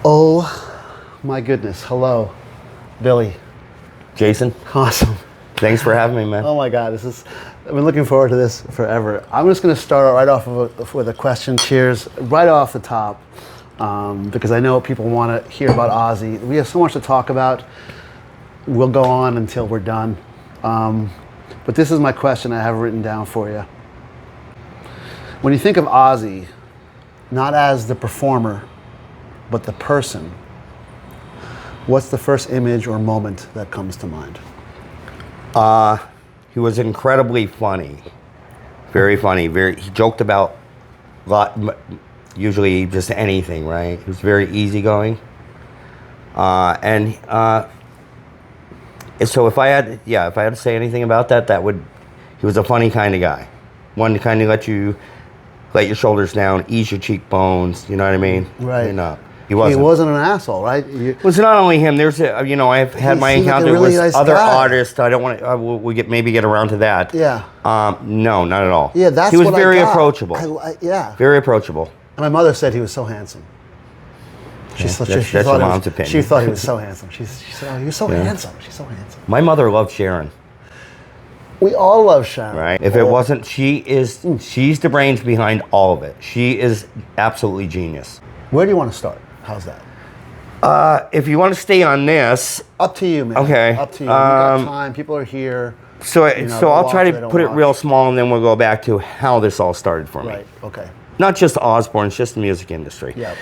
Oh my goodness. Hello, Billy. Jason, Awesome. thanks for having me, man. Oh my God, I've been looking forward to this forever. I'm just going to start right off with a question. Cheers, right off the top, because I know people want to hear about Ozzy. We have so much to talk about. We'll go on until we're done. But this is my question I have written down for you. When you think of Ozzy, not as the performer, but the person, what's the first image or moment that comes to mind? He was incredibly funny, very funny. He joked about usually just anything, right? He was very easygoing, so if I had to say anything about that, he was a funny kind of guy, one to kind of let your shoulders down, ease your cheekbones. You know what I mean? Right. And, he wasn't an asshole, right? It was not only him. I've had my encounter really with nice other guy. artists. I don't want to. We maybe get around to that. Yeah. No, not at all. Yeah, that's he was what very I got. approachable. Yeah. Very approachable. And my mother said he was so handsome. That's your mom's opinion. She thought he was so handsome. She said, "Oh, you're so handsome. She's so handsome." My mother loved Sharon. We all love Sharon. Right. If it wasn't, she's the brains behind all of it. She is absolutely genius. Where do you want to start? How's that? If you want to stay on this, up to you, man. Okay. Up to you. You got time. People are here. So I'll try to put it real small, and then we'll go back to how this all started for me. Right. Okay. Not just Osbourne, it's just the music industry. Yeah.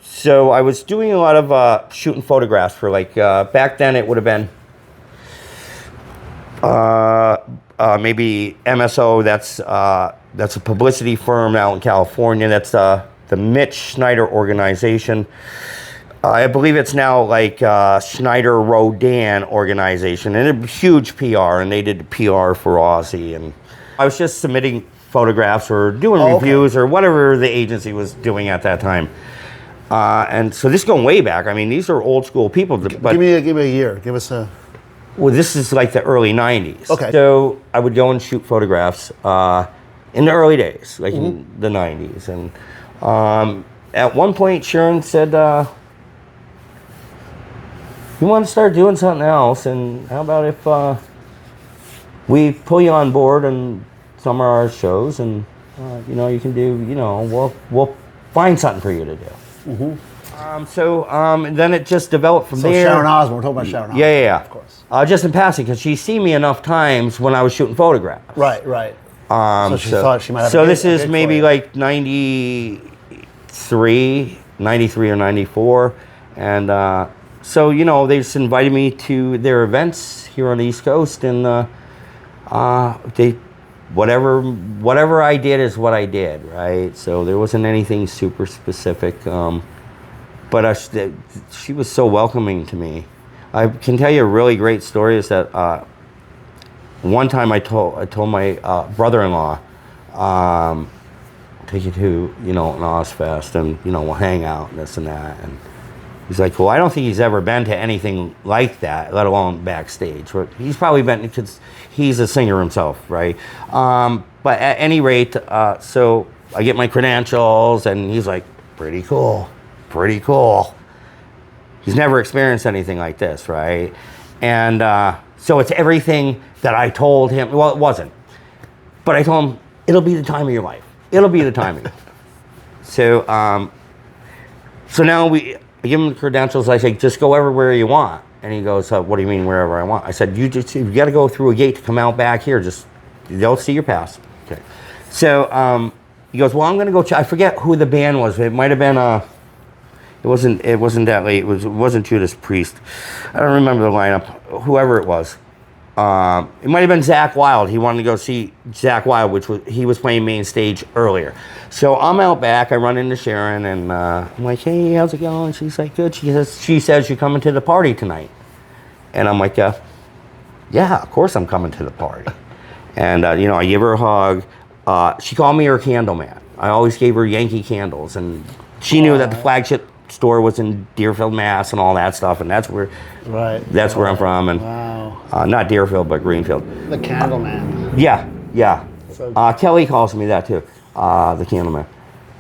So I was doing a lot of shooting photographs for back then it would have been maybe MSO. That's a publicity firm out in California. That's the Mitch Schneider organization. I believe it's now Schneider Rodan organization, and a huge PR, and they did PR for Ozzy. And I was just submitting photographs or doing reviews or whatever the agency was doing at that time. And so this is going way back. I mean, these are old school people. But give me a year. Give us a. Well, this is like the early 90s. Okay. So I would go and shoot photographs in the early days, in the 90s. And at one point, Sharon said, "You want to start doing something else, and how about if we pull you on board and some of our shows, and you can do, we'll find something for you to do." And then it just developed from there. So Sharon Osbourne, we're talking about Sharon Osbourne. Yeah. Of course. Just in passing, because she's seen me enough times when I was shooting photographs. Right. So she thought she might have. So this is maybe like 93 or 94, and so they just invited me to their events here on the East Coast, and whatever I did is what I did, right? So there wasn't anything super specific, but she was so welcoming to me. I can tell you a really great story. Is that one time I told my brother-in-law, take you to an Ozfest, and we'll hang out and this and that, and he's like, well, I don't think he's ever been to anything like that, let alone backstage. But he's probably been, because he's a singer himself, right? But at any rate, so I get my credentials, and he's like, pretty cool. He's never experienced anything like this, right? And so it's everything that I told him. Well, it wasn't. But I told him, it'll be the time of your life. It'll be the time of your life. So now I give him the credentials. I say, just go everywhere you want. And he goes, what do you mean wherever I want? I said, you got to go through a gate to come out back here. They'll see your pass. Okay. So he goes, well, I'm going to go check. I forget who the band was. It might have been it wasn't that late. It wasn't Judas Priest. I don't remember the lineup. Whoever it was. It might have been Zakk Wylde. He wanted to go see Zakk Wylde, he was playing main stage earlier. So I'm out back. I run into Sharon, and I'm like, hey, how's it going? She's like, good. She says you're coming to the party tonight. And I'm like, yeah, of course I'm coming to the party. And, I give her a hug. She called me her candle man. I always gave her Yankee candles, and she knew that the flagship store was in Deerfield, Mass, and all that stuff, and that's where I'm from. And not Deerfield, but Greenfield. The candle man. Yeah. So Kelly calls me that too, the candle man.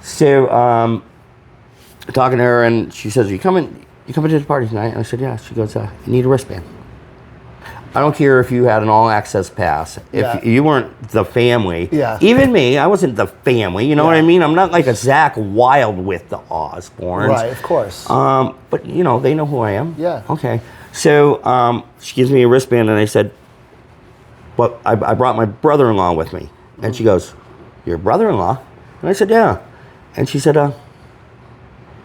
So talking to her, and she says, you coming to the party tonight? And I said, yeah. She goes, you need a wristband. I don't care if you had an all-access pass. If you weren't the family, even me, I wasn't the family. You know what I mean? I'm not like a Zach Wild with the Osbournes. Right, of course. But, you know, they know who I am. Yeah. Okay. So she gives me a wristband, and I said, well, I brought my brother-in-law with me. And she goes, your brother-in-law? And I said, yeah. And she said,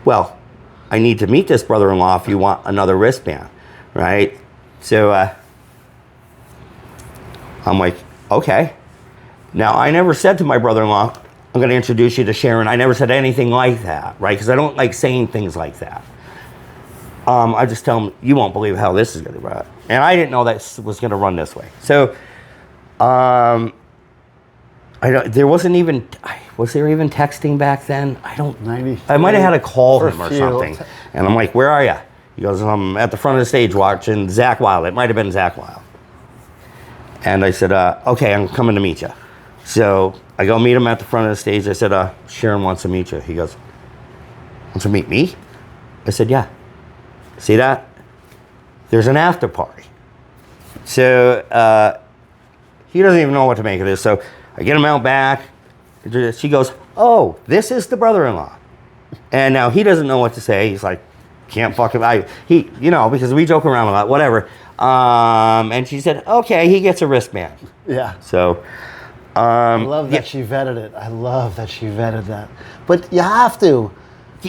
well, I need to meet this brother-in-law if you want another wristband, right? So I'm like, okay. Now, I never said to my brother-in-law, I'm going to introduce you to Sharon. I never said anything like that, right? Because I don't like saying things like that. I just tell him, you won't believe how this is going to run. And I didn't know that was going to run this way. So, there wasn't even, was there even texting back then? I might have had to call him or something. And I'm like, where are you? He goes, I'm at the front of the stage watching Zach Wild. It might have been Zach Wild. And I said, okay, I'm coming to meet you. So I go meet him at the front of the stage. I said, Sharon wants to meet you. He goes, wants to meet me? I said, yeah. See that? There's an after party. So he doesn't even know what to make of this. So I get him out back. She goes, oh, this is the brother-in-law. And now he doesn't know what to say. He's like, can't fucking, you know, because we joke around a lot, whatever. And she said, okay, he gets a wristband. Yeah. So, I love that she vetted it. I love that she vetted that. But you have to.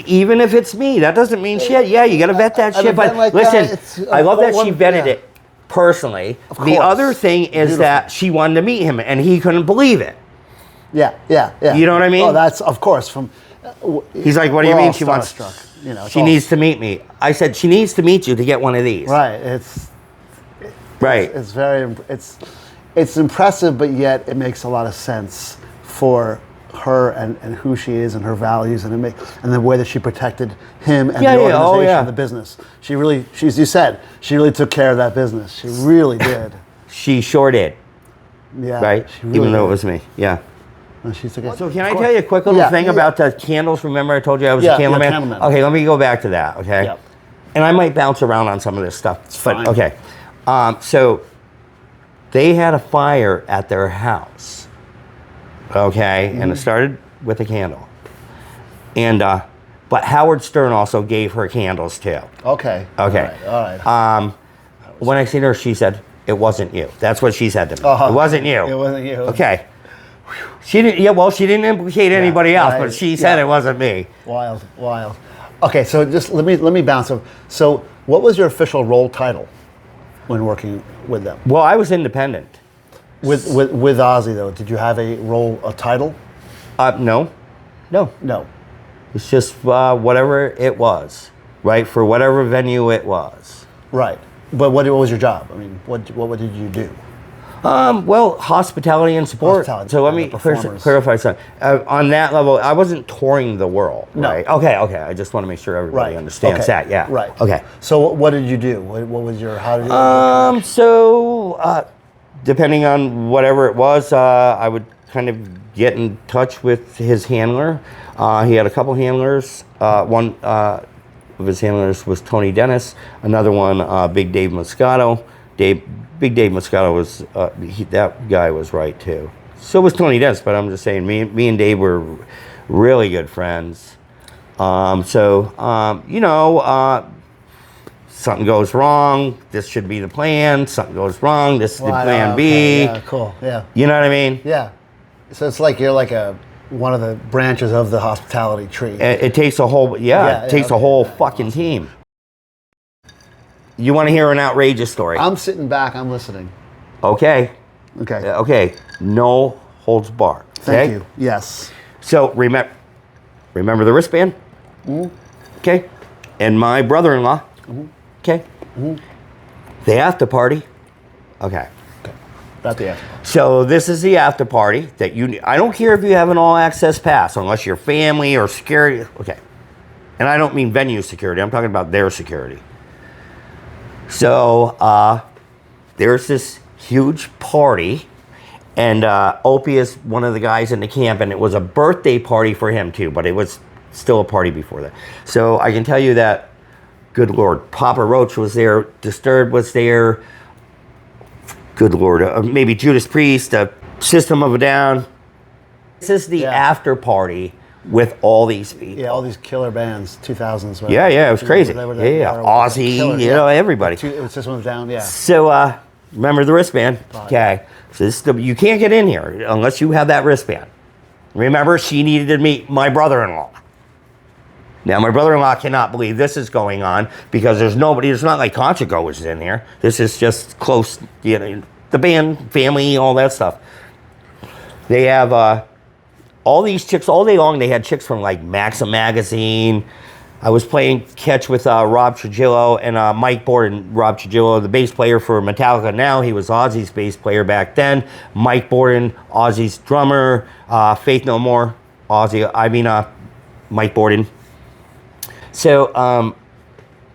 Even if it's me, that doesn't mean shit. Yeah, you got to vet that shit. But like listen, I love that she vetted it personally. The other thing is that she wanted to meet him, and he couldn't believe it. Yeah. You know what I mean? Oh, that's, of course, from... He's like, what do you mean she wants... You know, she needs to meet me. I said, she needs to meet you to get one of these. Right. Right. It's very... It's impressive, but yet it makes a lot of sense for her and who she is and her values and the way that she protected him and the organization and the business. She really, as you said, she really took care of that business. She really did. She sure did. Yeah. Right? Really Even though it was me. Yeah. So can I tell you a quick little thing about the candles? Remember I told you I was a candle man? Candleman. Okay, let me go back to that, okay? Yep. And I might bounce around on some of this stuff. It's fine. Okay. So they had a fire at their house. Okay, and it started with a candle. And but Howard Stern also gave her candles too. Okay. All right. When I seen her, she said, it wasn't you. That's what she said to me. It wasn't you. It wasn't you. Okay. She didn't. Yeah, well, she didn't implicate anybody else, but she said it wasn't me. Wild. Okay, so just let me bounce over. So, what was your official role title when working with them? Well, I was independent. With Ozzy though, did you have a title? No. It's just whatever it was, right? For whatever venue it was. Right. But what was your job? I mean, what did you do? Well, hospitality and support. So let me clarify something. On that level, I wasn't touring the world, right? No. Okay. I just want to make sure everybody understands that. Yeah. Right. Okay. So what did you do? What was your, how did you? So depending on whatever it was, I would kind of get in touch with his handler. He had a couple handlers. One of his handlers was Tony Dennis. Another one, Big Dave Moscato. Big Dave Moscato was, that guy was right too. So was Tony Dennis, but I'm just saying, me and Dave were really good friends. You know, something goes wrong, this should be the plan. Something goes wrong, this is the plan B. Yeah, cool, yeah. You know what I mean? Yeah. So it's like you're like one of the branches of the hospitality tree. It takes a whole, it takes a whole fucking team. You want to hear an outrageous story? I'm sitting back, I'm listening. Okay. Okay. No holds barred. Okay? Thank you. Yes. So remember the wristband? Mm-hmm. Okay. And my brother-in-law. Mm-hmm. Okay. Mm-hmm. The after party. Okay. Not the after party. So this is the after party that I don't care if you have an all-access pass, unless you're family or security. Okay. And I don't mean venue security. I'm talking about their security. So there's this huge party, and Opie is one of the guys in the camp, and it was a birthday party for him too, but it was still a party before that. So I can tell you that, good Lord, Papa Roach was there, Disturbed was there, good Lord, maybe Judas Priest, System of a Down. This is the after party with all these people. Yeah, all these killer bands, 2000s. Right? Yeah, it was crazy. Ozzy, everybody. It was System of a Down, yeah. So, remember the wristband? Okay. So this is you can't get in here unless you have that wristband. Remember, she needed to meet my brother-in-law. Now, my brother-in-law cannot believe this is going on because there's nobody. It's not like Conchago is in here. This is just close, the band, family, all that stuff. They have all these chicks all day long. They had chicks from like Maxim magazine. I was playing catch with Rob Trujillo and Mike Borden. Rob Trujillo, the bass player for Metallica now. He was Ozzy's bass player back then. Mike Borden, Ozzy's drummer. Faith No More, Mike Borden. So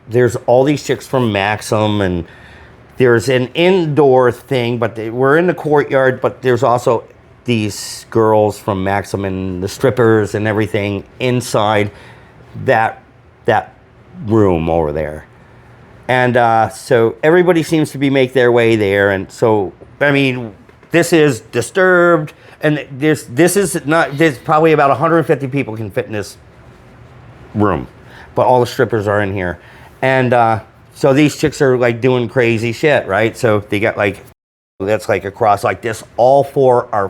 there's all these chicks from Maxim, and there's an indoor thing, but we're in the courtyard, but there's also these girls from Maxim and the strippers and everything inside that room over there. And so everybody seems to be make their way there. And so, I mean, this is Disturbed, and this is not, there's probably about 150 people can fit in this room, but all the strippers are in here. And so these chicks are like doing crazy shit, right? So they got like, that's like across like this, all four are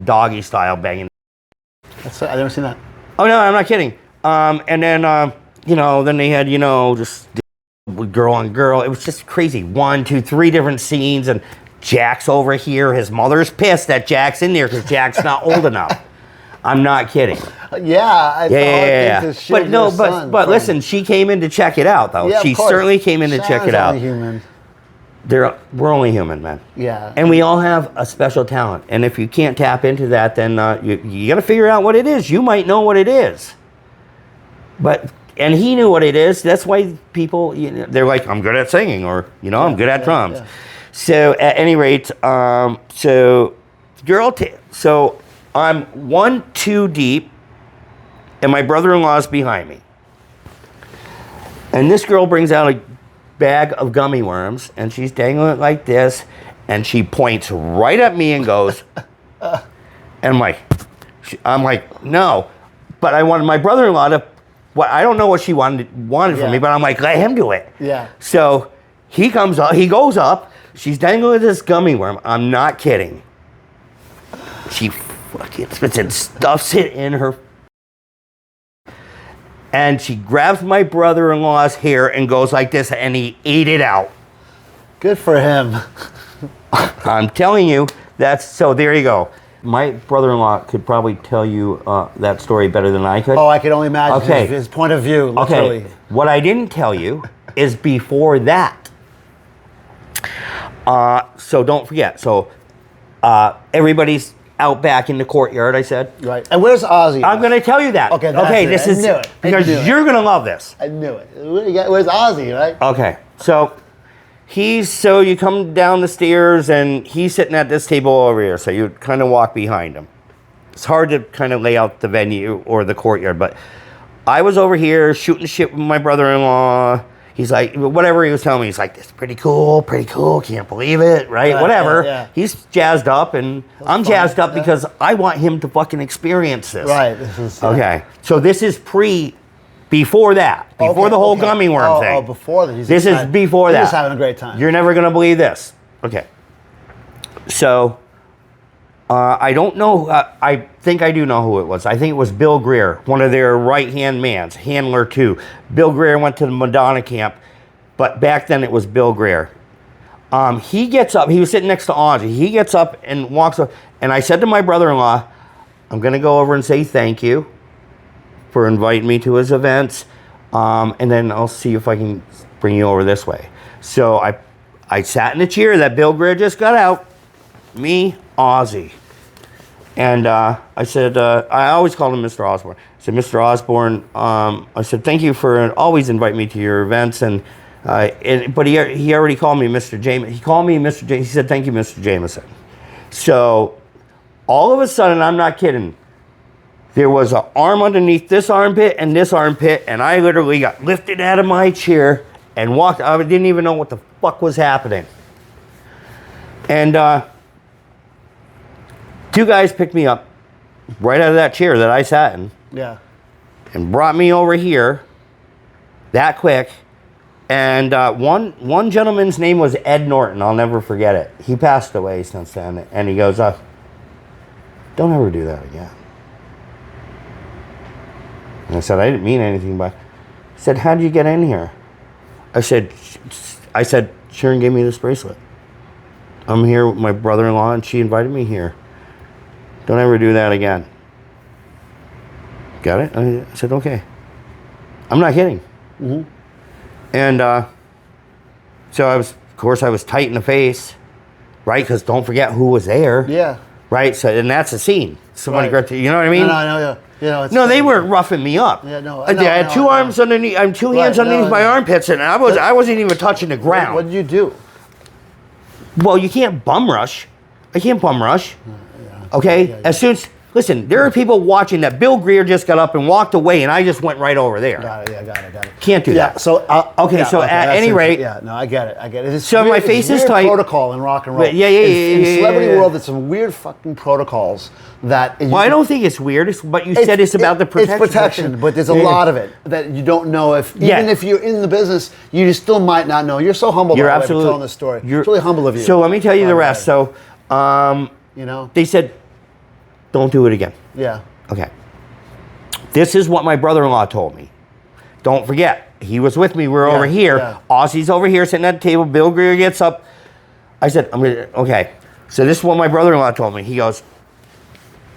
doggy style banging. I've never seen that. Oh no, I'm not kidding. And then, then they had, just girl on girl. It was just crazy. 1, 2, 3 different scenes, and Jack's over here. His mother's pissed that Jack's in there because Jack's not old enough. I'm not kidding. Yeah. But listen, she came in to check it out, though. Yeah, she certainly came in to check it out. Human. We're only human, man. Yeah. And we all have a special talent. And if you can't tap into that, then you got to figure out what it is. You might know what it is. And he knew what it is. That's why people, they're like, I'm good at singing, or, I'm good at drums. Yeah. So at any rate, so I'm 1, 2 deep, and my brother-in-law's behind me. And this girl brings out a bag of gummy worms, and she's dangling it like this, and she points right at me and goes, and I'm like, no. But I wanted my brother-in-law to, I don't know what she wanted from me, but I'm like, let him do it. Yeah. So he comes up, he goes up, she's dangling this gummy worm. I'm not kidding. She fucking spits and stuffs it in her. And she grabs my brother-in-law's hair and goes like this, and he ate it out. Good for him. I'm telling you, so there you go. My brother-in-law could probably tell you that story better than I could. Oh, I can only imagine his point of view, literally. Okay, what I didn't tell you is before that. So don't forget. So everybody's out back in the courtyard, I said. Right. And where's Ozzy? I'm going to tell you that. Okay, this is I knew it. Because you're going to love this. I knew it. Where's Ozzy, right? Okay, so you come down the stairs, and he's sitting at this table over here, so you kind of walk behind him. It's hard to kind of lay out the venue or the courtyard, but I was over here shooting shit with my brother-in-law. He's like, whatever he was telling me, he's like, this is pretty cool, can't believe it, right? Whatever. Yeah. He's jazzed up, and I'm jazzed up because I want him to fucking experience this. Right. Okay. So this is before that. Before the whole gummy worm thing. Oh, before that. This is before that. He's having a great time. You're never going to believe this. Okay. So, I don't know. I think I do know who it was. I think it was Bill Greer, one of their right-hand mans, handler too. Bill Greer went to the Madonna camp, but back then it was Bill Greer. He gets up. He was sitting next to Ozzy. He gets up and walks up. And I said to my brother-in-law, I'm going to go over and say thank you for inviting me to his events. And then I'll see if I can bring you over this way. So I sat in the chair that Bill Greer just got out. Me, Ozzy. And I said, I always called him Mr. Osbourne. I said, Mr. Osbourne, I said, thank you for always inviting me to your events. But he already called me Mr. Jameson. He called me Mr. Jameson. He said, thank you, Mr. Jameson. So all of a sudden, I'm not kidding, there was an arm underneath this armpit and this armpit, and I literally got lifted out of my chair and walked. I didn't even know what the fuck was happening. And two guys picked me up right out of that chair that I sat in. Yeah. And brought me over here that quick. And one gentleman's name was Ed Norton. I'll never forget it. He passed away since then. And he goes, don't ever do that again. And I said, I didn't mean anything by. He said, how did you get in here? I said, Sharon gave me this bracelet. I'm here with my brother-in-law, and she invited me here. Don't ever do that again. Got it? I said, okay. I'm not kidding. Mm-hmm. And so I was tight in the face, right? Because don't forget who was there. Yeah. Right? So, and that's a scene. Somebody, Right. you know what I mean? No, I know, yeah. You know, it's No, they weren't roughing me up. Yeah, no. I had two arms underneath, two hands underneath my armpits, and I wasn't even touching the ground. What did you do? Well, you can't bum rush. I can't bum rush. Okay? Yeah. As soon as, listen, there are people watching that Bill Greer just got up and walked away, and I just went right over there. Got it. Can't do Yeah, that. so, At any rate. Yeah, no, I get it. It's So weird, my face is weird tight. protocol in rock and roll. Yeah. In celebrity yeah. world, there's some weird fucking protocols that. Well, I don't think it's weird. It's what you said. It's about the protection. It's protection, but there's a lot of it that you don't know if, even if you're in the business, you still might not know. You're so humble. You're by the way, absolutely for telling this story. It's really humble of you. So let me tell you the rest. So, you know, they said, don't do it again. yeah. Okay. This is what my brother-in-law told me. Don't forget, he was with me. We're over here. Yeah. Ozzy's over here sitting at the table. Bill Greer gets up. I said, okay. So this is what my brother-in-law told me. He goes,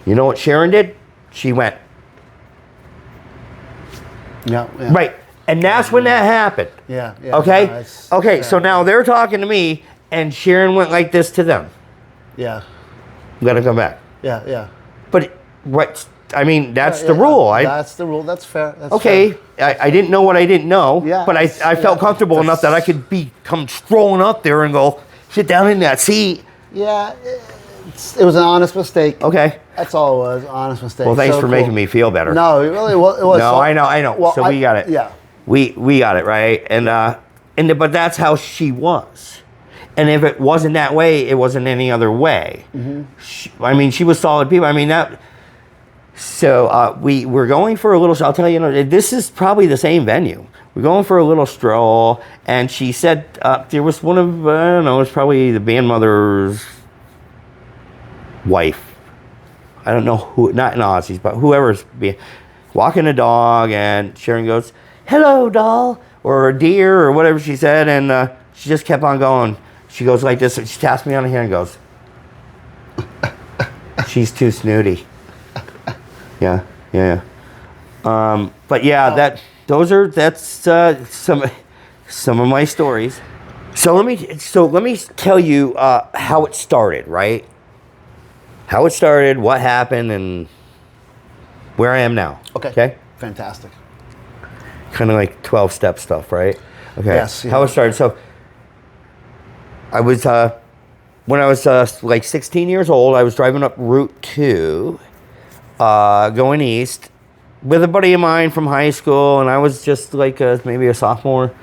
you know what Sharon did? She went. Yeah. Right. And that's when that happened. Yeah. Okay? No, Okay, so now they're talking to me, and Sharon went like this to them. Yeah. I'm going to come back. Yeah. But, right, I mean, that's the rule. That's the rule. That's fair. That's okay, fair. I didn't know what I didn't know, Yeah, but I felt comfortable enough that I could come strolling up there and go, sit down in that seat. Yeah, it was an honest mistake. Okay. That's all it was, honest mistake. Well, thanks So for cool. making me feel better. No, it really was. It was No, so, I know. Well, so we got it. Yeah. We got it, right? But that's how she was. And if it wasn't that way, it wasn't any other way. Mm-hmm. She was solid people. So we're going for a little, I'll tell you, this is probably the same venue. We're going for a little stroll, and she said there was one of, I don't know, it's probably the band mother's wife. I don't know who, not in Ozzy's, but whoever's walking a dog, and Sharon goes, hello, doll, or dear, or whatever she said, and she just kept on going. She goes like this, and she taps me on the hand and goes, she's too snooty. Yeah. But yeah, that's some of my stories. So let me tell you how it started, right? How it started, what happened, and where I am now. Okay. Fantastic. Kind of like 12-step stuff, right? Okay. Yes. How it started. So I was when I was like 16 years old, I was driving up Route 2. Going east with a buddy of mine from high school, and I was just like maybe a sophomore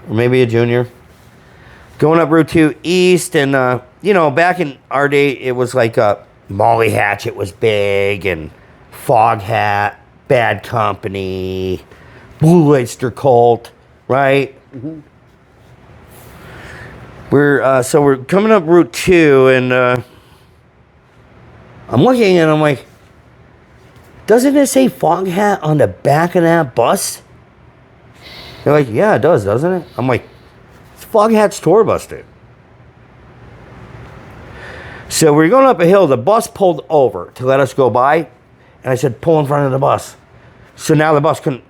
or maybe a junior. Going up Route 2 east, and back in our day, it was like Molly Hatchet was big, and Fog Hat, Bad Company, Blue Oyster Cult, right? Mm-hmm. We're coming up Route 2, and I'm looking, and I'm like, doesn't it say Fog Hat on the back of that bus? They're like, yeah, it does, doesn't it? I'm like, it's Fog Hat's tour bus, dude. So we're going up a hill. The bus pulled over to let us go by. And I said, pull in front of the bus. So now the bus couldn't,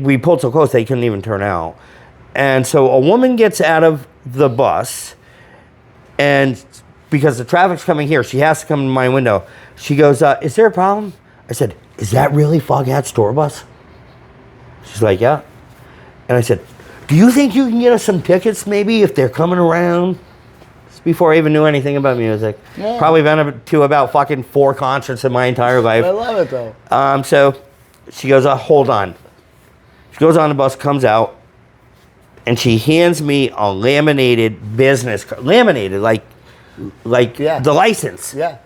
we pulled so close they couldn't even turn out. And so a woman gets out of the bus. And because the traffic's coming here, she has to come to my window. She goes, is there a problem? I said, is that really Fog Hat's tour bus? She's like, yeah. And I said, do you think you can get us some tickets maybe if they're coming around? It's before I even knew anything about music. Yeah. Probably been to about fucking 4 concerts in my entire life. I love it though. So she goes, hold on. She goes on the bus, comes out, and she hands me a laminated business card. Laminated, like the license. Yeah.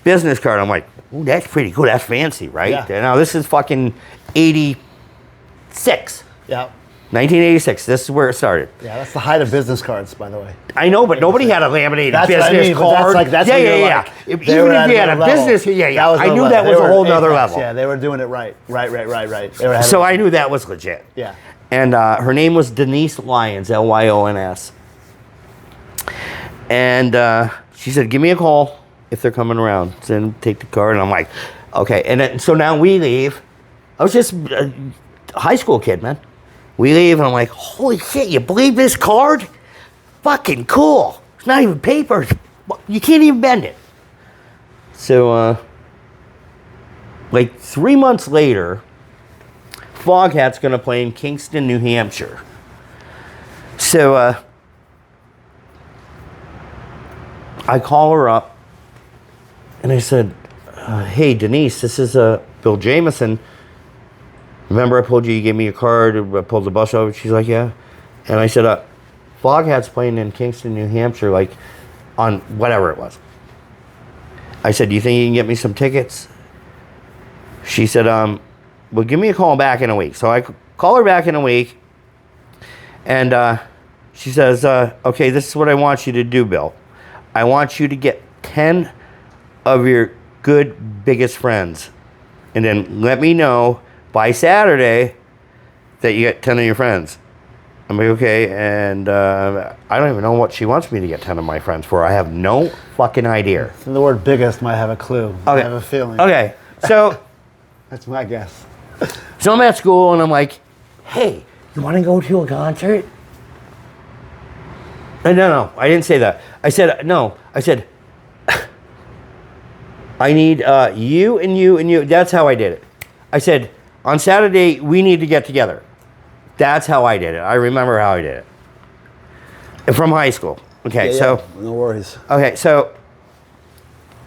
Business card. I'm like, ooh, that's pretty cool. That's fancy, right? Yeah. Now, this is fucking 86. Yeah. 1986. This is where it started. Yeah, that's the height of business cards, by the way. I know, but nobody had a laminated That's business what I mean, but card. that's yeah, when yeah, you're yeah. like, Even they were if at you had a another level. business, yeah. That was I another knew level. that They was a were whole nother apex. level. Yeah, they were doing it right. Right. They were ahead So of I knew that was legit. Yeah. And her name was Denise Lyons, Lyons. And she said, give me a call if they're coming around. Then take the card. And I'm like, okay. And then, so now we leave. I was just a high school kid, man. We leave, and I'm like, holy shit, you believe this card? Fucking cool. It's not even paper. You can't even bend it. So, like 3 months later, Foghat's going to play in Kingston, New Hampshire. So, I call her up, and I said, hey, Denise, this is Bill Jameson. Remember I told you gave me a card, I pulled the bus over? She's like, yeah. And I said, Foghat's playing in Kingston, New Hampshire, like on whatever it was. I said, do you think you can get me some tickets? She said, well, give me a call back in a week. So I call her back in a week, and she says, okay, this is what I want you to do, Bill. I want you to get 10 of your good, biggest friends, and then let me know by Saturday that you get 10 of your friends. I'm like, okay, and I don't even know what she wants me to get 10 of my friends for. I have no fucking idea. And the word biggest might have a clue. Okay. I have a feeling. Okay, so That's my guess. so I'm at school, and I'm like, hey, you want to go to a concert? No, I didn't say that. I said, no, I said, I need you and you and you. That's how I did it. I said, on Saturday, we need to get together. That's how I did it. I remember how I did it. From high school. Okay, so. No worries. Okay, so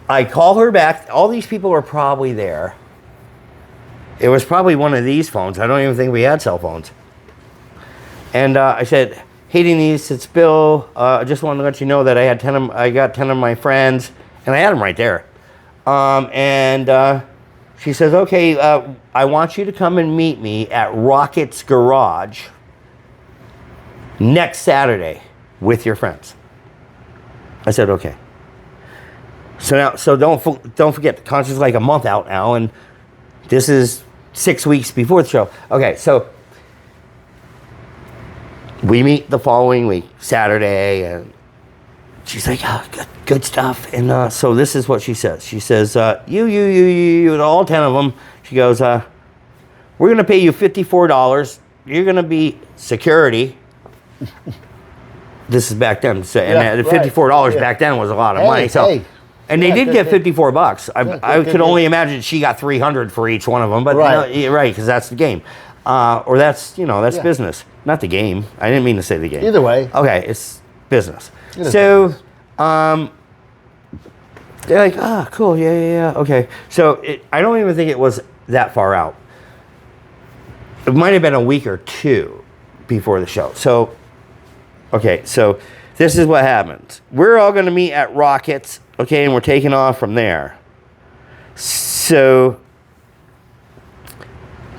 I call her back. All these people are probably there. It was probably one of these phones. I don't even think we had cell phones. And I said, hey, Denise, it's Bill. I just wanted to let you know that I got 10 of my friends, and I had them right there. She says, okay, I want you to come and meet me at Rocket's Garage next Saturday with your friends. I said, okay. So don't forget, the concert's like a month out now, and this is 6 weeks before the show. Okay, so we meet the following week, Saturday, and she's like, oh, good stuff. And so this is what she says. She says, you, all 10 of them. She goes, we're going to pay you $54. You're going to be security. This is back then. So, and $54 back then was a lot of money. So, and they did get $54. I could only imagine she got $300 for each one of them. But right, because that's the game. Or that's business. Not the game. I didn't mean to say the game. Either way. Okay, it's business. So, they're like, cool, yeah, okay. So, I don't even think it was that far out. It might have been a week or two before the show. So, okay, so this is what happens. We're all going to meet at Rockets, okay, and we're taking off from there. So,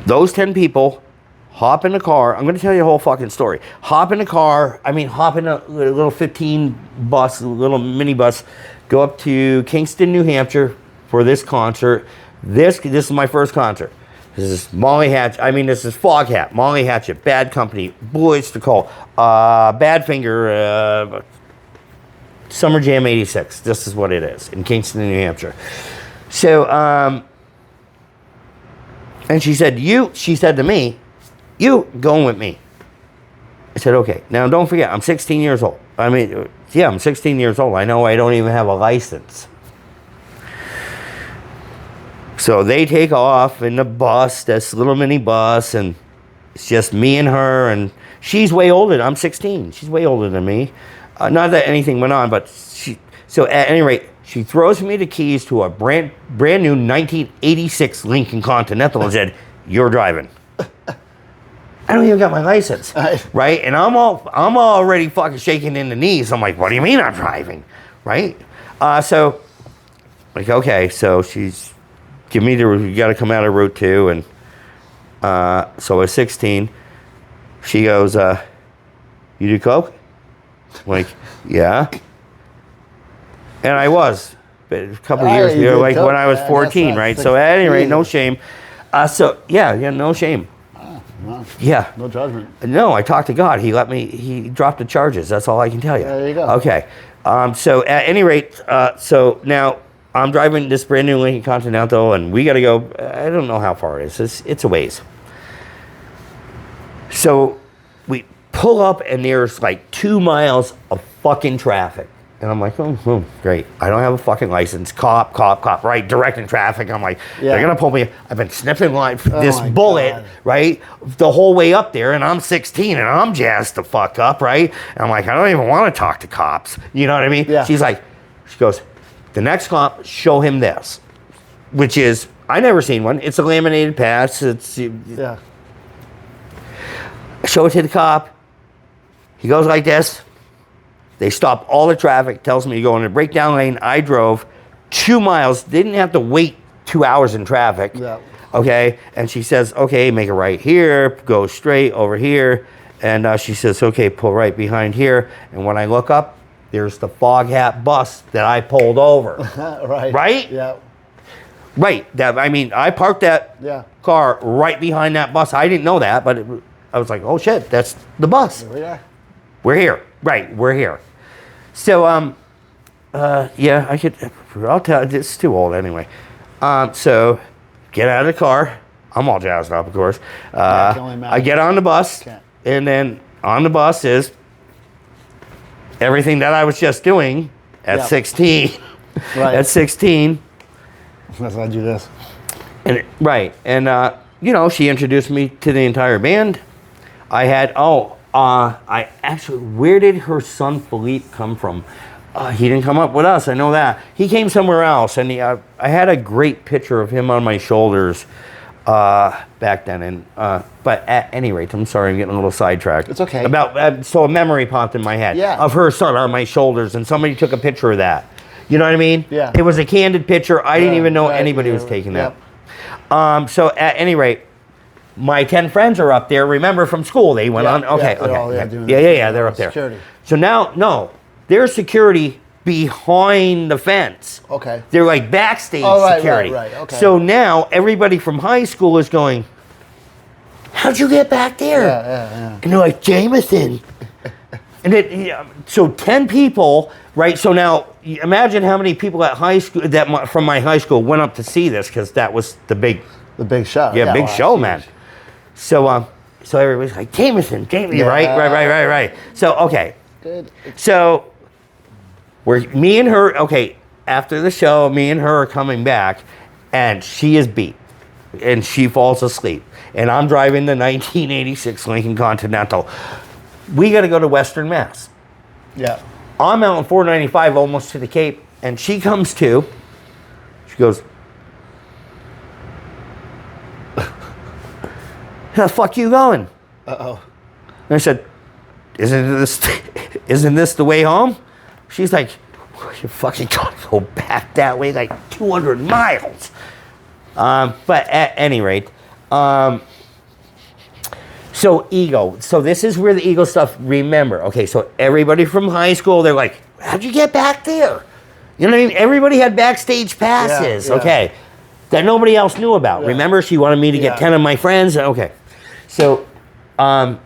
those 10 people hop in the car. I'm going to tell you the whole fucking story. Hop in a little 15 bus, a little mini bus, go up to Kingston, New Hampshire for this concert. This is my first concert. This is this is Foghat, Molly Hatchet, Bad Company, Boys to Call, Badfinger, Summer Jam 86. This is what it is in Kingston, New Hampshire. So, and she said to me, you going with me. I said, okay. Now, don't forget, I'm 16 years old. I'm 16 years old. I know I don't even have a license. So they take off in the bus, this little mini bus, and it's just me and her, and she's way older. I'm 16. She's way older than me. Not that anything went on, but so at any rate, she throws me the keys to a brand new 1986 Lincoln Continental and said, "You're driving." I don't even got my license, right? And I'm already fucking shaking in the knees. I'm like, "What do you mean I'm driving?" Right? So, like, okay, so she's give me you got to come out of Route 2, and so I was 16. She goes, "You do coke?" I'm like, "Yeah." And I was, but a couple of years ago, like when I was 14, right? 16. So at any rate, no shame. So yeah, no shame. Wow. Yeah. No judgment. No, I talked to God. He dropped the charges. That's all I can tell you. There you go. Okay. So at any rate, so now I'm driving this brand new Lincoln Continental, and we got to go. I don't know how far it is. It's a ways. So we pull up, and there's like 2 miles of fucking traffic. And I'm like, oh, great. I don't have a fucking license. Cop, right? Directing traffic. I'm like, they're going to pull me. I've been sniffing like this bullet, God. Right? The whole way up there, and I'm 16, and I'm jazzed the fuck up, right? And I'm like, I don't even want to talk to cops. You know what I mean? Yeah. She goes, the next cop, show him this. Which is, I never seen one. It's a laminated pass. Yeah. Show it to the cop. He goes like this. They stop all the traffic, tells me to go in a breakdown lane. I drove 2 miles, didn't have to wait 2 hours in traffic. Yeah. Okay, and she says, okay, make a right here, go straight over here. And she says, okay, pull right behind here. And when I look up, there's the Fog Hat bus that I pulled over. Right. Right? Yeah. Right. I parked that car right behind that bus. I didn't know that, but I was like, oh shit, that's the bus. Here we are. We're here. Right, we're here. So, yeah, I'll tell you, it's too old anyway. So, get out of the car. I'm all jazzed up, of course. I get on the bus, and then on the bus is everything that I was just doing at 16. Right. At 16. That's why I do this. And she introduced me to the entire band. I actually, where did her son Philippe come from? He didn't come up with us, I know that. He came somewhere else, and I had a great picture of him on my shoulders back then. And but at any rate, I'm sorry, I'm getting a little sidetracked. It's okay. So a memory popped in my head of her son on my shoulders, and somebody took a picture of that. You know what I mean? Yeah. It was a candid picture. I didn't even know anybody was taking that. So at any rate, my 10 friends are up there. Remember from school, they went on. Okay, they're up there. Security. So now, there's security behind the fence. Okay. They're like backstage security. Right. Okay. So now everybody from high school is going, how'd you get back there? Yeah. And they're like, Jameson. And so 10 people, right? So now imagine how many people at high school from my high school went up to see this, because that was the big show. Yeah, big show, man. So everybody's like, Jameson, right. So, okay. Good. So, me and her, after the show, me and her are coming back, and she is beat, and she falls asleep. And I'm driving the 1986 Lincoln Continental. We got to go to Western Mass. Yeah. I'm out on 495 almost to the Cape, and she comes to. She goes, how the fuck you going? Uh-oh. And I said, isn't this the way home? She's like, you fucking gotta go back that way, like 200 miles. But at any rate, so ego. So this is where the ego stuff, remember. Okay, so everybody from high school, they're like, how'd you get back there? You know what I mean? Everybody had backstage passes, okay, that nobody else knew about. Yeah. Remember, she wanted me to get 10 of my friends. Okay. So, I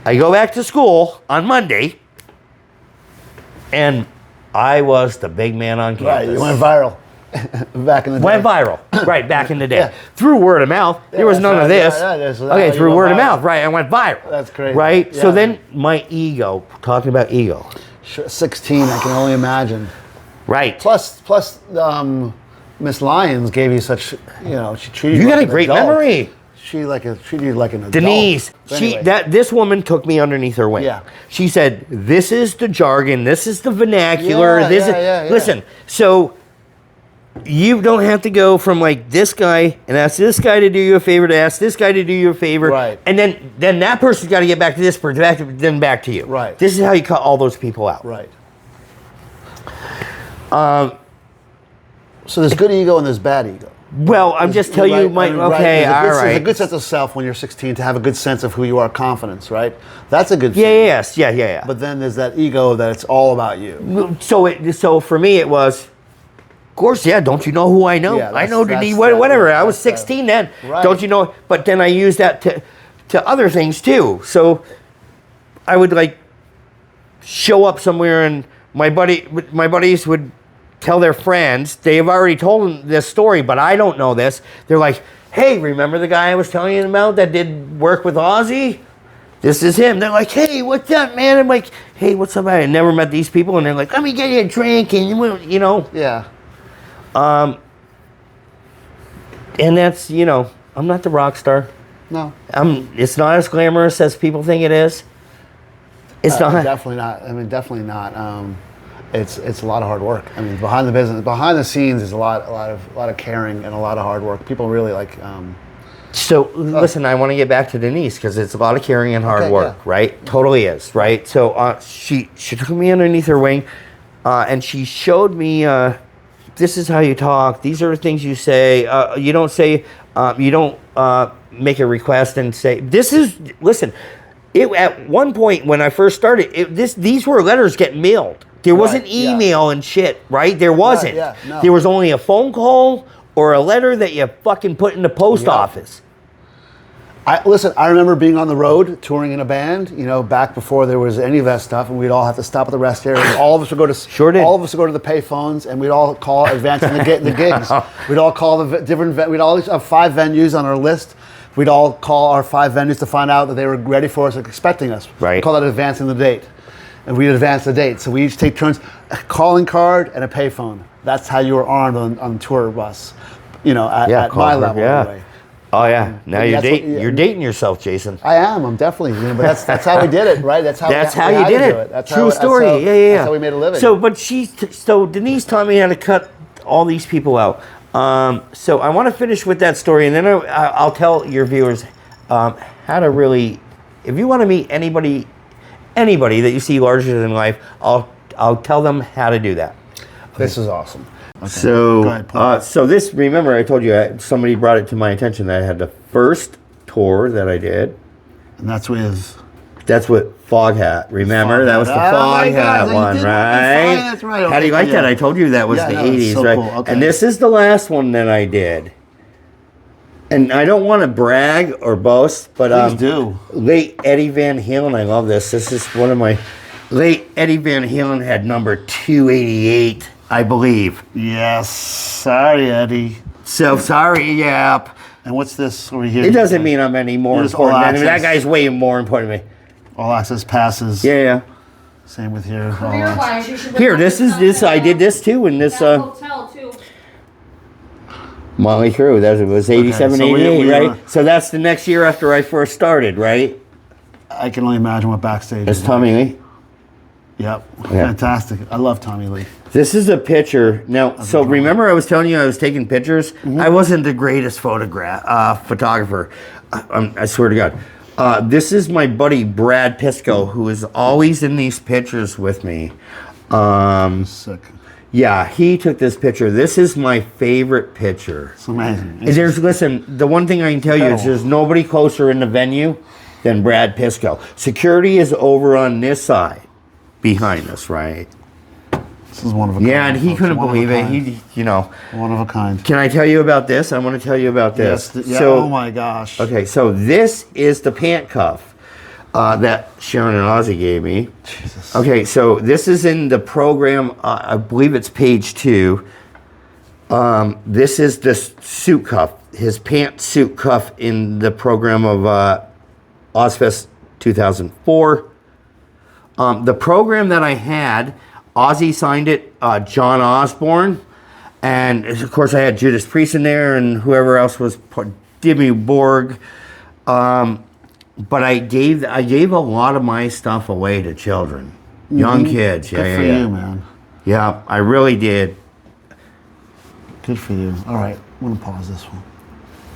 go back to school on Monday, and I was the big man on campus. Right, you went viral back in the day. Went viral, right, back in the day. Through word of mouth. There was none of this. Okay, through word of mouth, right, I went viral. That's crazy. Right, so then my ego, talking about ego. 16, I can only imagine. Right. Plus, Miss Lyons gave you such, she treated you got like a great adult. memory. treated you like an adult. Denise, But anyway. this woman took me underneath her wing. Yeah. She said, "This is the jargon. This is the vernacular. Yeah. Listen." So you don't have to go from like this guy and ask this guy to do you a favor to ask this guy to do you a favor, Right. and then that person's got to get back to this person, then back to you. Right. This is how you cut all those people out. Right. So there's good ego and there's bad ego. Well, I'm just telling you, Right, okay, all There's a right. good sense of self when you're 16 to have a good sense of who you are, confidence, right? That's a good thing. Yeah. But then there's that ego that it's all about you. So for me, it was, of course, yeah. Don't you know who I know? Yeah, I know Denise. that's- Whatever. I was that's that. 16 then. Right. Don't you know? But then I used that to other things too. So I would like show up somewhere, and my buddies would tell their friends. They've already told them this story, but I don't know this. They're like, "Hey, remember the guy I was telling you about that did work with Ozzy? This is him." They're like, "Hey, what's up, man?" I'm like, "Hey, what's up?" I never met these people, and they're like, "Let me get you a drink," and you know. Yeah. And that's, I'm not the rock star. No. It's not as glamorous as people think it is. It's not. Definitely not. I mean, definitely not. It's a lot of hard work. I mean, behind the scenes is a lot of caring and a lot of hard work. People really like. So listen, I want to get back to Denise because it's a lot of caring and hard work, yeah. right? Totally is, right? So she took me underneath her wing, and she showed me. This is how you talk. These are the things you say. You don't say. You don't make a request and say. This is listen. At one point when I first started, these were letters getting mailed. There wasn't email and shit, right? There wasn't. Yeah, no. There was only a phone call or a letter that you fucking put in the post office. I remember being on the road touring in a band, back before there was any of that stuff, and we'd all have to stop at the rest area. And all of us would go to all of us would go to the pay phones, and we'd all call advancing the gigs. We'd all call we'd all have 5 venues on our list. We'd all call our 5 venues to find out that they were ready for us, expecting us. Right. We call that advancing the date. And we'd advance the date. So we each take turns, a calling card and a payphone. That's how you were armed on the tour bus, at my level anyway. Oh yeah. Now you're that's you're dating yourself, Jason. I am. I'm definitely. But that's how we did it, right? That's how you did it. That's True story. Yeah. That's how we made a living. So Denise taught me how to cut all these people out. So I want to finish with that story, and then I'll tell your viewers how to really, if you want to meet anybody that you see larger than life, I'll tell them how to do that. This is awesome. Okay. So, Go ahead, Paul. so this, remember I told you, somebody brought it to my attention that I had the first tour that I did. And that's with Fog Hat. Remember? That was the Fog Hat one, right? That's right. How do you like that? I told you that was the 80s, so right? cool. Okay. And this is the last one that I did. And I don't want to brag or boast, but Please do. late Eddie Van Halen, I love this. This is one of my late Eddie Van Halen had number 288, I believe. Yes. Sorry, Eddie. So sorry, yep. And what's this over here? It doesn't mean I'm any more Here's important. all Than that access. guy's way more important to me. All access passes. Yeah. Same with here. All Career access. wise, you should Here, this is this. I did this too in this hotel too. Motley Crue. That was 87, so we 88, were- right? So that's the next year after I first started, right? I can only imagine what backstage That's is. Tommy Lee. Yep. Fantastic. I love Tommy Lee. This is a picture. Now, so remember I was telling you I was taking pictures? Mm-hmm. I wasn't the greatest photographer. I swear to God. This is my buddy Brad Pisco, who is always in these pictures with me. Sick. Yeah, he took this picture. This is my favorite picture. It's amazing. Listen, the one thing I can tell you is there's nobody closer in the venue than Brad Pisco. Security is over on this side, behind us, right? This is one of a kind. Yeah, and he folks. couldn't One of a believe it. kind. One of a kind. Can I tell you about this? I want to tell you about this. Yes. Oh my gosh. Okay, so this is the pant cuff that Sharon and Ozzy gave me. Jesus. Okay, so this is in the program. I believe it's page 2. This is the suit cuff, his pant suit cuff in the program of Ozfest 2004. The program that I had, Ozzy signed it, John Osbourne, and of course I had Judas Priest in there and whoever else was Dimmy Borg. But I gave a lot of my stuff away to children, young kids. Good for you, man. Yeah, I really did. Good for you. All right, I'm gonna pause this one.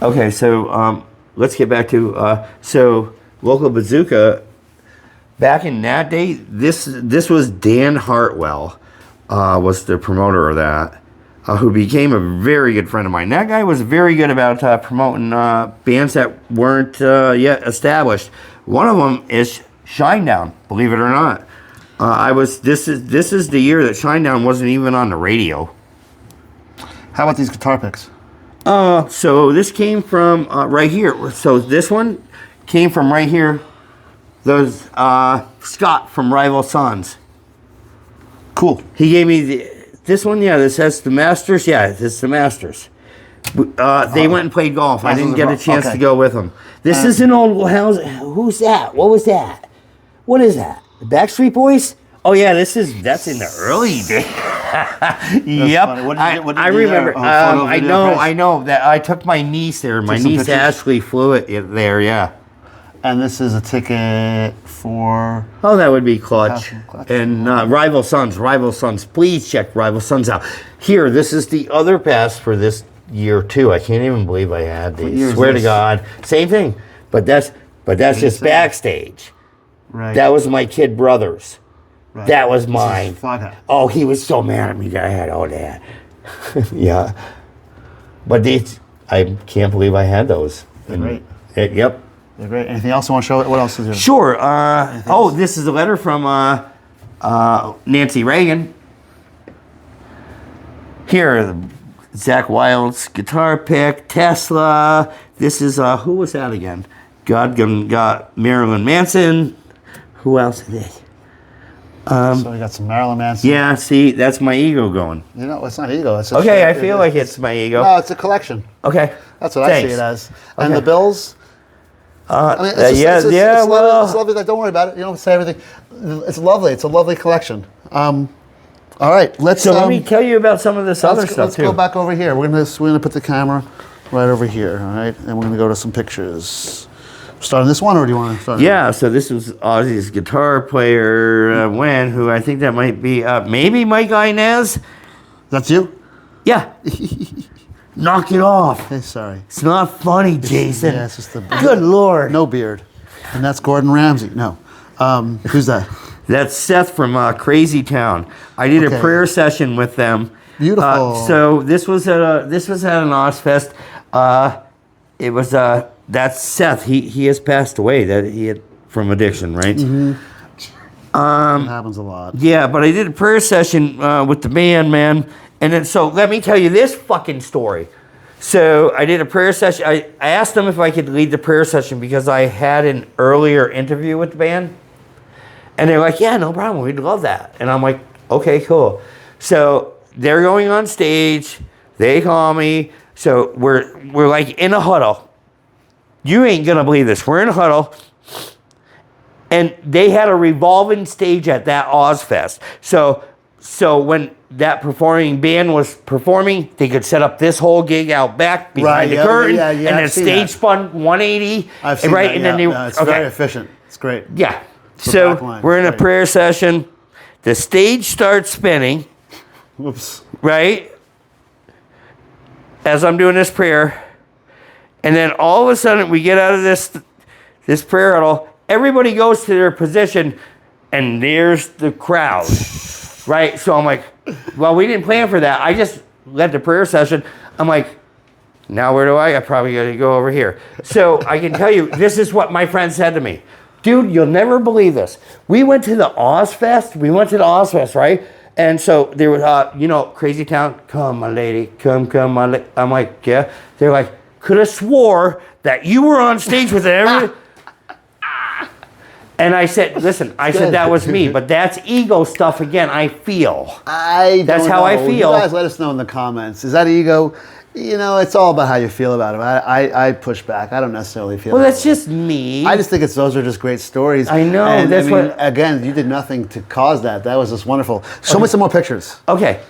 Okay, so let's get back to Local Bazooka. Back in that day, this was Dan Hartwell, was the promoter of that, who became a very good friend of mine. That guy was very good about promoting bands that weren't yet established. One of them is Shinedown, believe it or not. This is the year that Shinedown wasn't even on the radio. How about these guitar picks? So this came from right here. So this one came from right here. Those Scott from Rival Sons. Cool. He gave me this one. Yeah, this has the Masters. Yeah, this is the Masters. They went and played golf. I didn't get a chance to go with them. This is an old house. Who's that? What was that? What is that? The Backstreet Boys? Oh yeah, that's in the early days. Yep. I remember. I know that I took my niece there. My niece Ashley flew it there. Yeah. And this is a ticket for... Oh, that would be Clutch. And Rival Sons. Please check Rival Sons out. Here, this is the other pass for this year, too. I can't even believe I had these. Swear to God. Same thing. But that's just backstage. Right. That was my kid brother's. Right. That was mine. Flag. Oh, he was so mad at me that I had all that. Yeah. But I can't believe I had those. They're great. Yep. They're great. Anything else you want to show? What else is there? Sure. This is a letter from Nancy Reagan. Here, Zach Wilde's guitar pick, Tesla. This is, who was that again? Got Marilyn Manson. Who else is this? So we got some Marilyn Manson. Yeah, see, that's my ego going. You know, it's not ego. It's okay, I feel like it's my ego. No, it's a collection. Okay. That's what I see it as. And Okay. the bills... It's lovely. Like, don't worry about it. You don't say everything. It's lovely. It's a lovely collection. All right, let's. Let me tell you about some of this other stuff let's too. Go back over here. We're gonna put the camera right over here. All right, and we're gonna go to some pictures. Starting this one, or do you want to start? Yeah. So this was Ozzy's guitar player, who I think that might be maybe Mike Inez. That's you. Yeah. Knock it off. Hey, sorry. It's not funny, Jason. Yeah, it's just the good Lord. No beard. And that's Gordon Ramsay. No. Who's that? That's Seth from Crazy Town. I did a prayer session with them. Beautiful. So this was at an Ozfest. It was that's Seth. He has passed away. From addiction, right? Mm-hmm. It happens a lot. Yeah, but I did a prayer session with the band, man. And then, so let me tell you this fucking story. So I did a prayer session. I asked them if I could lead the prayer session because I had an earlier interview with the band. And they're like, yeah, no problem. We'd love that. And I'm like, okay, cool. So they're going on stage. They call me. So we're like in a huddle. You ain't going to believe this. We're in a huddle. And they had a revolving stage at that Ozfest. So when that performing band was performing, they could set up this whole gig out back behind the curtain, and then stage spun 180. I've seen right, that, and then it's very efficient. It's great. Yeah. So we're in a prayer session. The stage starts spinning. Whoops. Right? As I'm doing this prayer. And then all of a sudden we get out of this prayer huddle. Everybody goes to their position, and there's the crowd. Right? So I'm like, well, we didn't plan for that. I just led the prayer session. I'm like, now where do I probably got to go over here. So I can tell you, this is what my friend said to me. Dude, you'll never believe this. We went to the Ozfest, right? And so there was, Crazy Town, come, my lady, come, my lady. I'm like, yeah. They're like, could have swore that you were on stage with every... And I said, listen, that was me, but that's ego stuff again, I feel. That's how I feel. You guys let us know in the comments. Is that ego? It's all about how you feel about it. I push back. I don't necessarily feel that's just me. I just think those are just great stories. I know. And again, you did nothing to cause that. That was just wonderful. Show me some more pictures. Okay.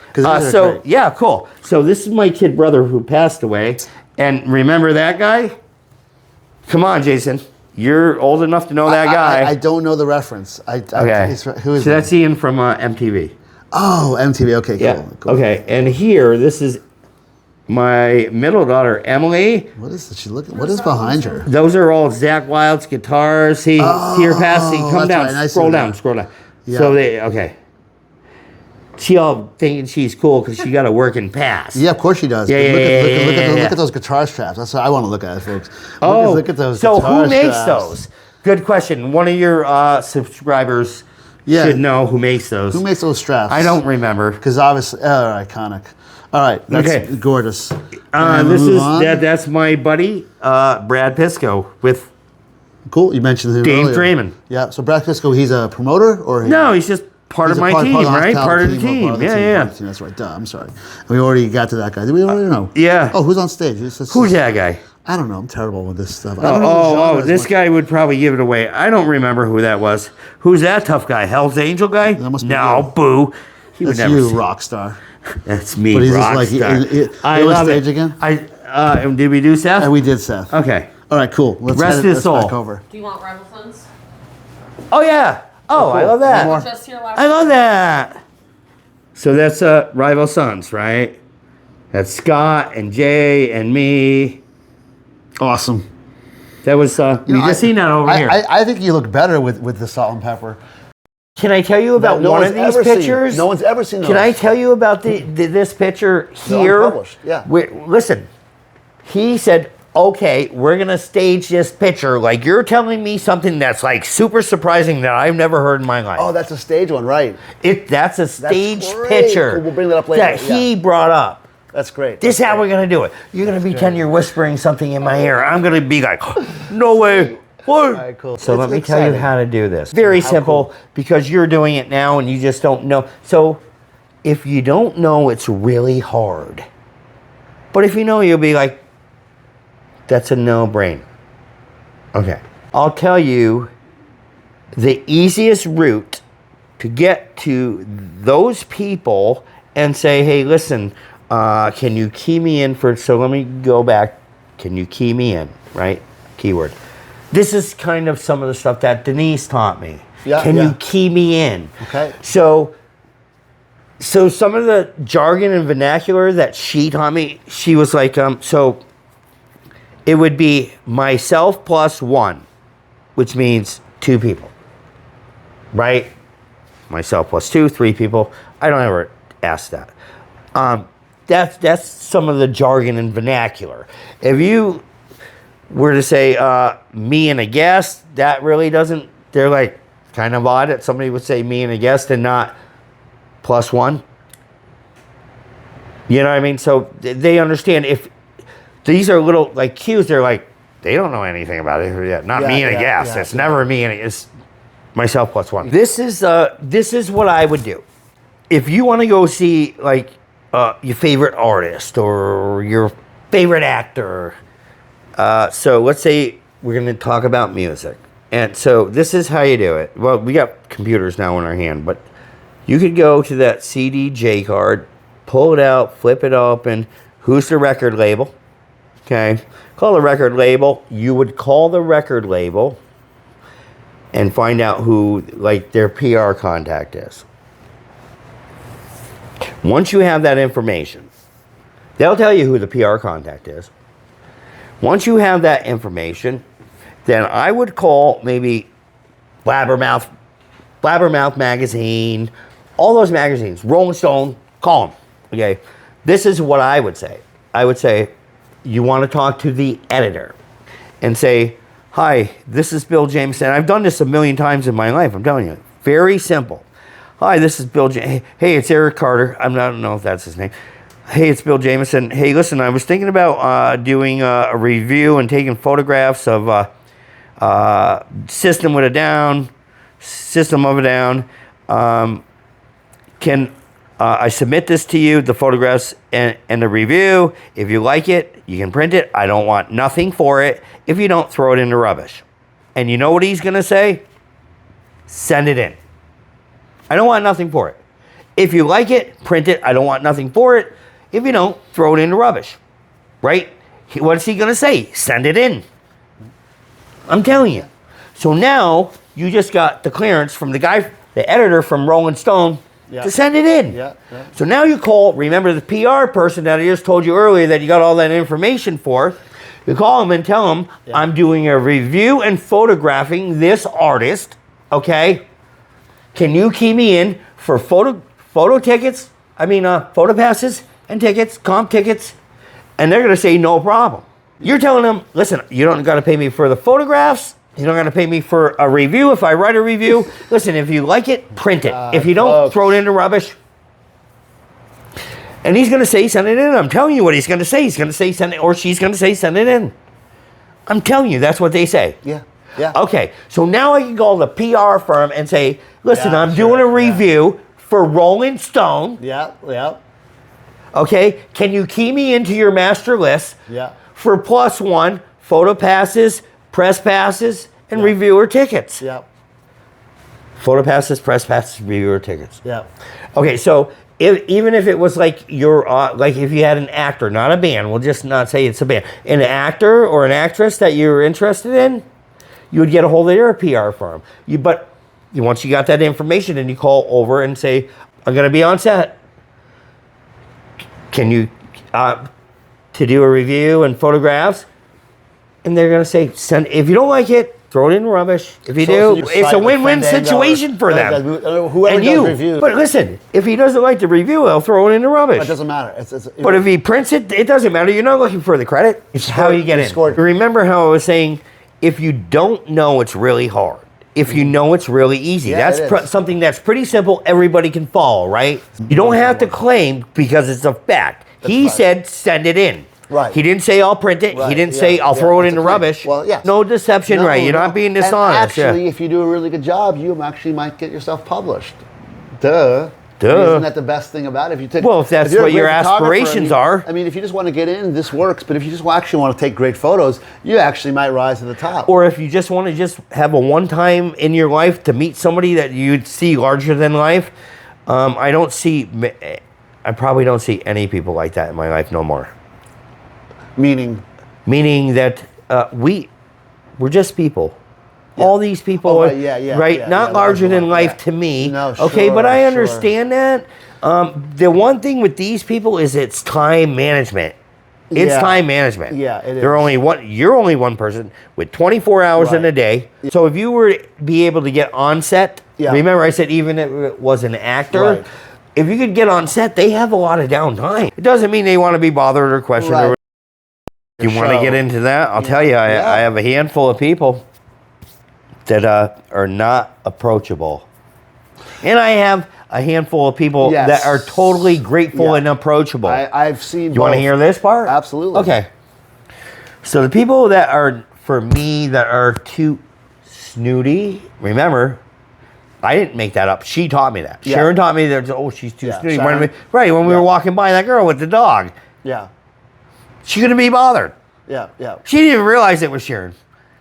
Yeah, cool. So this is my kid brother who passed away. And remember that guy? Come on, Jason. You're old enough to know that guy. I don't know the reference. Okay. Who is so that? that's Ian from MTV. Oh, MTV. Okay, cool. Yeah. Cool. Okay. And here, this is my middle daughter, Emily. What is she looking? What is behind her? Those are all Zach Wild's guitars. See your pass. See, come down. Right. Scroll down. Scroll down. Yeah. So okay. She all thinking she's cool because she got a working pass. Yeah, of course she does. Yeah, Look at those guitar straps. That's what I want to look at, folks. Look at those. So guitar who makes straps. those? Good question. One of your subscribers should know who makes those. Who makes those straps? I don't remember. Because obviously, iconic. All right, that's gorgeous. That's my buddy Brad Pisco with. Cool. You mentioned him Dave earlier. Draymond. Yeah. So Brad Pisco, he's a promoter, or No, he's just part of my team, right? Part of the team. Yeah. That's right. Duh, I'm sorry. We already got to that guy. Did we already know? Yeah. Oh, who's on stage? Who's that guy? I don't know. I'm terrible with this stuff. I don't know this guy would probably give it away. I don't remember who that was. Who's that tough guy? Hell's Angel guy? That must be no, you. boo. He would That's never you, say- rock star. That's me, But he's rock just like, star. I love stage again. Did we do Seth? And we did Seth. Okay. All right, cool. Let's Rest head his let's soul. back over. Do you want Rival Sons? Oh yeah. Oh, I love that. One more. Just here last I love that. So that's Rival Sons, right? That's Scott and Jay and me. Awesome. That was you just seen that over here. I think you look better with the salt and pepper. Can I tell you about No one one's of these ever seen- pictures? no one's ever seen Can those. I tell you about this picture here? unpublished, yeah. Listen, he said, okay, we're going to stage this picture. Like, you're telling me something that's like super surprising that I've never heard in my life. Oh, that's a stage one, right? That's a stage great. picture We'll bring that up later, that he yeah. brought up. That's great. This is how we're going to do it. You're going to pretend you're whispering something in my ear. I'm going to be like, no way. What? All right, cool. So let me It's tell you exciting. how to do this. Very How simple cool. because you're doing it now and you just don't know. So if you don't know, it's really hard. But if you know, you'll be like, that's a no-brainer. Okay. I'll tell you the easiest route to get to those people and say, hey, listen, can you key me in for, so let me go back. Can you key me in, right? Keyword. This is kind of some of the stuff that Denise taught me. Yeah, Can yeah. you key me in? Okay. So some of the jargon and vernacular that she taught me, she was like, so it would be myself plus one, which means two people, right? Myself plus two, three people. I don't ever ask that. That's some of the jargon and vernacular. If you were to say me and a guest, that really doesn't, they're like kind of odd that somebody would say me and a guest and not plus one. You know what I mean? So they understand if these are little like cues, they're like, they don't know anything about it yet. Not me and a guest. It's never me and it's myself plus one. This is what I would do. If you want to go see like your favorite artist or your favorite actor, so let's say we're going to talk about music. And so this is how you do it. Well, we got computers now in our hand, but you could go to that CDJ card, pull it out, flip it open. Who's the record label? Okay. Call the record label. You would call the record label and find out who like their PR contact is. Once you have that information, they'll tell you who the PR contact is. Once you have that information, then I would call maybe Blabbermouth Magazine, all those magazines, Rolling Stone, call them. Okay, this is what I would say. I would say, you want to talk to the editor and say, hi, this is Bill Jameson. I've done this a million times in my life, I'm telling you. Very simple. Hi, this is Bill Jameson. Hey, it's Eric Carter. I don't know if that's his name. Hey, it's Bill Jameson. Hey, listen, I was thinking about doing a review and taking photographs of System of a Down. Can I submit this to you, the photographs and the review? If you like it, you can print it. I don't want nothing for it. If you don't, throw it in the rubbish. And you know what he's going to say? Send it in. I don't want nothing for it. If you like it, print it. I don't want nothing for it. If you don't, throw it in the rubbish. Right? What's he going to say? Send it in. I'm telling you. So now you just got the clearance from the guy, the editor from Rolling Stone, to send it in. Yeah. So now you call, remember the PR person that I just told you earlier that you got all that information for. You call him and tell him, I'm doing a review and photographing this artist, okay? Can you key me in for photo tickets? Photo passes and tickets, comp tickets. And they're gonna say, no problem. You're telling them, listen, you don't gotta pay me for the photographs. You don't gotta pay me for a review if I write a review. Listen, if you like it, print it. If you don't, throw it in the rubbish. And he's gonna say, send it in. I'm telling you what he's gonna say. He's gonna say, send it, or she's gonna say, send it in. I'm telling you, that's what they say. Yeah. Okay, so now I can call the PR firm and say, listen, I'm doing a review for Rolling Stone. Yeah. Okay, can you key me into your master list for +1 photo passes, press passes, and reviewer tickets? Yeah. Photo passes, press passes, reviewer tickets. Yeah. Okay, so even if it was like like if you had an actor, not a band, we'll just not say it's a band, an actor or an actress that you're interested in, you would get a hold of their PR firm. But once you got that information, then you call over and say, I'm going to be on set. Can you, to do a review and photographs? And they're going to say, send. If you don't like it, throw it in the rubbish. If you do, it's a win-win situation for them. Whoever does reviews. But listen, if he doesn't like the review, they'll throw it in the rubbish. It doesn't matter. But if he prints it, it doesn't matter. You're not looking for the credit. It's how you get in. Remember how I was saying, if you don't know, it's really hard. If you know, it's really easy. That's something that's pretty simple. Everybody can follow, right? You don't have to claim because it's a fact. He said, send it in. Right. He didn't say, I'll print it. He didn't say, I'll throw it in the rubbish. Well, yes. No deception, right? You're not being dishonest. And actually, if you do a really good job, you actually might get yourself published. Duh. Isn't that the best thing about it? If that's what your aspirations are. I mean, if you just want to get in, this works. But if you just actually want to take great photos, you actually might rise to the top. Or if you just want to just have a one time in your life to meet somebody that you'd see larger than life, I probably don't see any people like that in my life no more. Meaning that we're just people. Yeah. All these people are not larger than life to me. No, okay, but I understand that. The one thing with these people is it's time management. It's time management. Yeah, it is. You're only one person with 24 hours in a day. So if you were to be able to get on set, remember I said even if it was an actor, if you could get on set, they have a lot of downtime. It doesn't mean they want to be bothered or questioned. Or you want to get into that? I'll tell you, I have a handful of people that are not approachable. And I have a handful of people that are totally grateful and approachable. I've seen You want to hear this part? Absolutely. Okay. So the people that are, for me, that are too snooty, remember, I didn't make that up. She taught me that. Sharon taught me that, she's too snooty. When we were walking by that girl with the dog. Yeah. She couldn't be bothered. Yeah. She didn't even realize it was Sharon.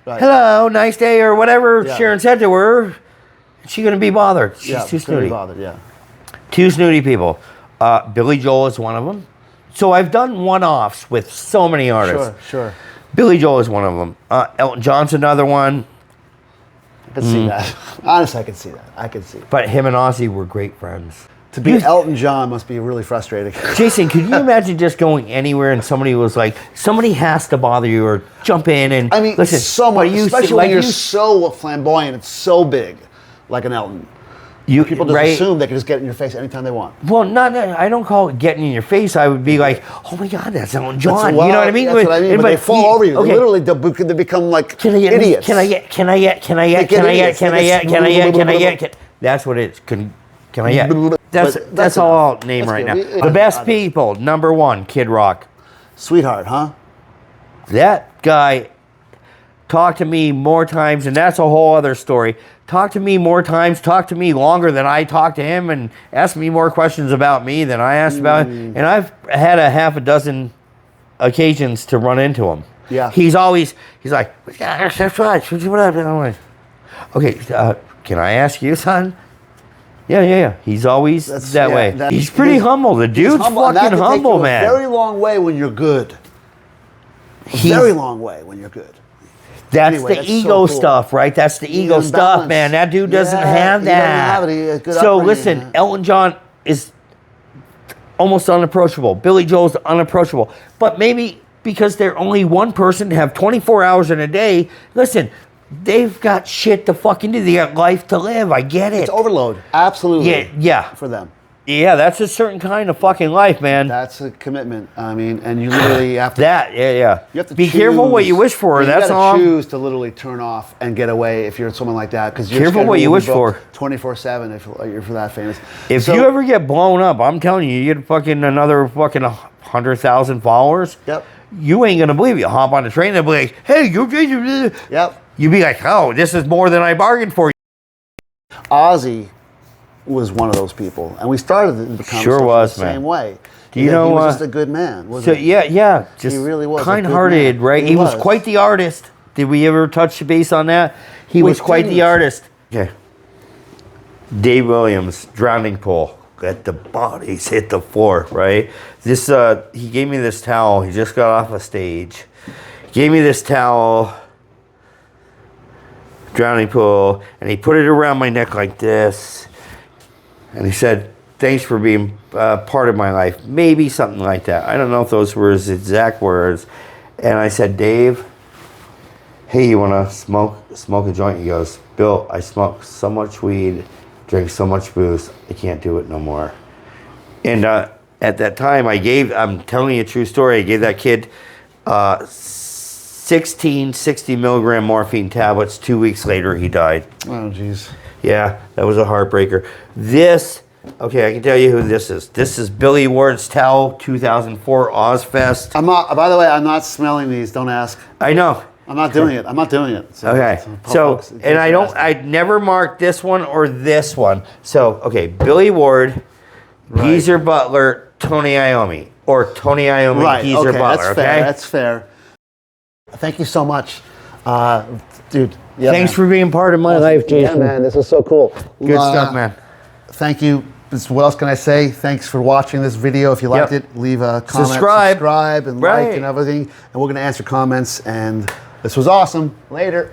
Right. Hello, nice day, or whatever Sharon said to her. She gonna be bothered. She's too snooty. Two snooty people. Billy Joel is one of them. So I've done one-offs with so many artists. Sure. Billy Joel is one of them. Elton John's another one. I can see that. Honestly, I can see that. I can see it. But him and Ozzy were great friends. To be Elton John must be really frustrating. Jason, could you imagine just going anywhere and somebody was like, somebody has to bother you or jump in and listen, so much, especially when you're so flamboyant, it's so big, like an Elton. People just assume they can just get in your face anytime they want. Well, I don't call it getting in your face. I would be like, oh my God, that's Elton John. You know what I mean? That's what I mean. But they fall over you. Okay. They literally they become like idiots. Can I get? That's what it is. Can I get? That's all I'll name right now. The best people, number 1, Kid Rock. Sweetheart, huh? That guy talked to me more times, and that's a whole other story. Talked to me more times, talked to me longer than I talked to him, and asked me more questions about me than I asked about him. And I've had a half a dozen occasions to run into him. Yeah. He's like, okay, can I ask you, son? Yeah. He's always that way. He's pretty humble. The dude's fucking humble, man. A very long way when you're good. Very long way when you're good. That's Anyway, the that's ego so cool. stuff, right? That's the ego stuff, Imbalance. man. That dude doesn't Yeah, have he doesn't that. have a good So upbringing. listen, Elton John is almost unapproachable. Billy Joel's unapproachable. But maybe because they're only one person, have 24 hours in a day, listen, they've got shit to fucking do. They got life to live. I get it. It's overload. Absolutely. Yeah. For them. Yeah, that's a certain kind of fucking life, man. That's a commitment. I mean, and you literally have to. Yeah. You have to be careful what you wish for. You That's gotta all. choose to literally turn off and get away if you're someone like that, because Careful what you wish for. 24/7 if you're for that famous. If So- you ever get blown up, I'm telling you, you get fucking another fucking 100,000 followers. Yep. You ain't gonna believe it. You hop on the train and be like, "Hey, you're." Yep. You'd be like, "Oh, this is more than I bargained for." Ozzy was one of those people, and we started the conversation Sure was, the man. same way. Do you know? He was just a good man, So wasn't he? yeah, just He really was a good kind-hearted, man. right? He He was was. quite the artist. Did we ever touch base on that? He We was quite the didn't. artist. Okay. Dave Williams, drowning pool. Let the bodies hit the floor, right? This he gave me this towel. He just got off a stage. Gave me this towel, drowning pool, and he put it around my neck like this. And he said, "Thanks for being part of my life." Maybe something like that. I don't know if those were his exact words. And I said, "Dave, hey, you want to smoke a joint?" He goes, "Bill, I smoke so much weed, drink so much booze, I can't do it no more." And at that time, I'm telling you a true story, I gave that kid 16 60 milligram morphine tablets. 2 weeks later, he died. Oh, jeez. Yeah, that was a heartbreaker. Okay, I can tell you who this is. This is Billy Ward's towel, 2004 Ozfest. I'm not. By the way, I'm not smelling these. Don't ask. I know. I'm not doing it. I'm not doing it. So, Okay, folks, and I never marked this one or this one. So, okay, Billy Ward, Right. Geezer Butler, Tony Iommi. Or Tony Iommi, right. Geezer Okay, Butler, that's okay? fair. That's fair. Thank you so much, dude. Yeah, Thanks man. for being part of my life, Jason. Yeah, man. This is so cool. Good stuff, man. Thank you. What else can I say? Thanks for watching this video. If you liked Yep. it, leave a comment, Subscribe. and Right. like and everything. And we're going to answer comments. And this was awesome. Later.